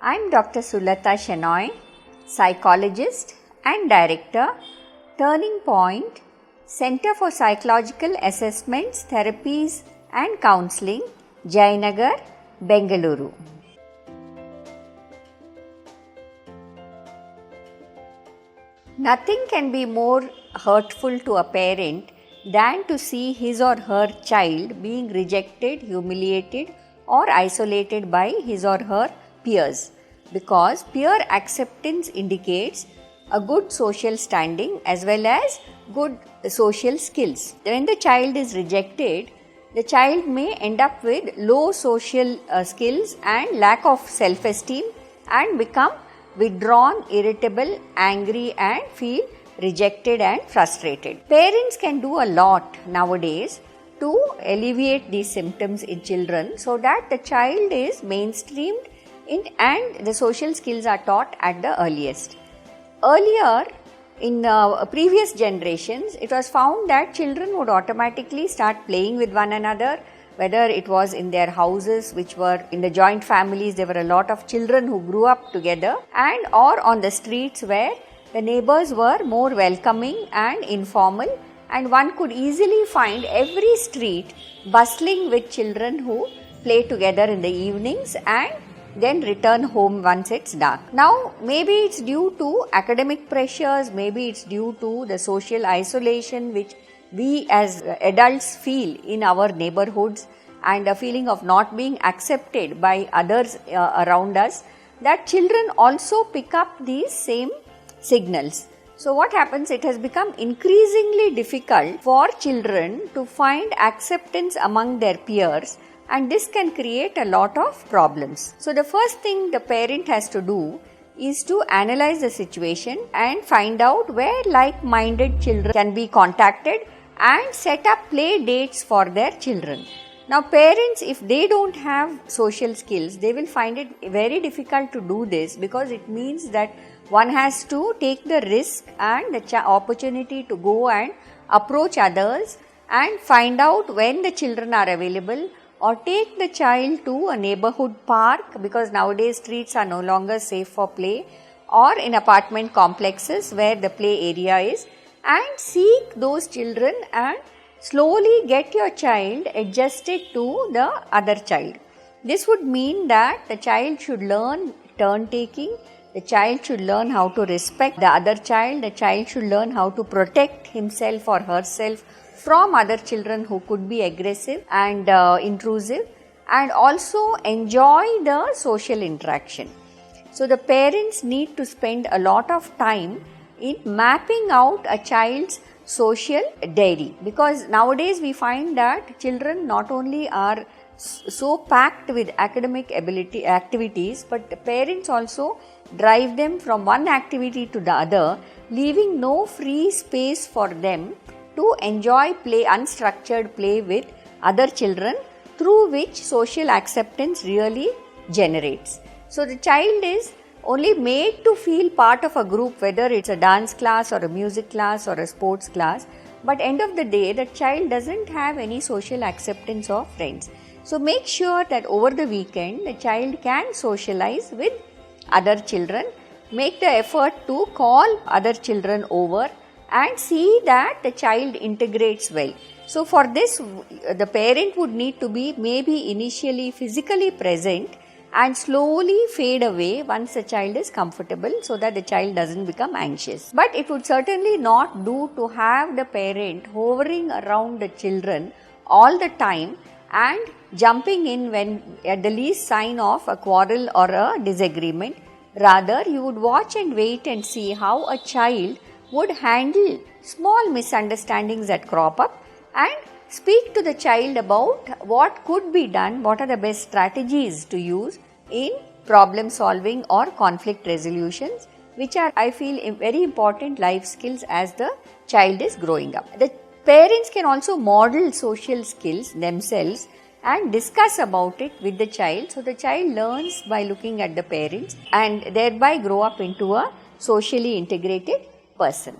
I am Dr. Sulata Shenoy, psychologist and director, Turning Point, Center for Psychological Assessments, Therapies and Counselling, Jayanagar, Bengaluru. Nothing can be more hurtful to a parent than to see his or her child being rejected, humiliated or isolated by his or her peers, because peer acceptance indicates a good social standing as well as good social skills. When the child is rejected, the child may end up with low social skills and lack of self-esteem and become withdrawn, irritable, angry and feel rejected and frustrated. Parents can do a lot nowadays to alleviate these symptoms in children so that the child is mainstreamed and the social skills are taught at the earliest. Earlier, in previous generations, it was found that children would automatically start playing with one another, whether it was in their houses, which were in the joint families, there were a lot of children who grew up together, and or on the streets where the neighbours were more welcoming and informal, and one could easily find every street bustling with children who play together in the evenings and then return home once it's dark. Now, maybe it's due to academic pressures, maybe it's due to the social isolation which we as adults feel in our neighbourhoods and a feeling of not being accepted by others around us, that children also pick up these same signals. So what happens, it has become increasingly difficult for children to find acceptance among their peers, and this can create a lot of problems. So the first thing the parent has to do is to analyze the situation and find out where like-minded children can be contacted and set up play dates for their children. Now parents, if they don't have social skills, they will find it very difficult to do this, because it means that one has to take the risk and the opportunity to go and approach others and find out when the children are available, or take the child to a neighbourhood park, because nowadays streets are no longer safe for play, or in apartment complexes where the play area is, and seek those children and slowly get your child adjusted to the other child. This would mean that the child should learn turn taking, the child should learn how to respect the other child, the child should learn how to protect himself or herself from other children who could be aggressive and intrusive, and also enjoy the social interaction. So the parents need to spend a lot of time in mapping out a child's social diary, because nowadays we find that children not only are so packed with academic activities, but the parents also drive them from one activity to the other, leaving no free space for them to enjoy play, unstructured play with other children, through which social acceptance really generates. So the child is only made to feel part of a group, whether it's a dance class or a music class or a sports class, but end of the day the child doesn't have any social acceptance of friends. So make sure that over the weekend the child can socialize with other children, make the effort to call other children over and see that the child integrates well. So for this, the parent would need to be maybe initially physically present and slowly fade away once the child is comfortable, so that the child doesn't become anxious. But it would certainly not do to have the parent hovering around the children all the time and jumping in when at the least sign of a quarrel or a disagreement. Rather, you would watch and wait and see how a child would handle small misunderstandings that crop up, and speak to the child about what could be done, what are the best strategies to use in problem solving or conflict resolutions, which are, I feel, very important life skills as the child is growing up. The parents can also model social skills themselves and discuss about it with the child, so the child learns by looking at the parents and thereby grow up into a socially integrated person.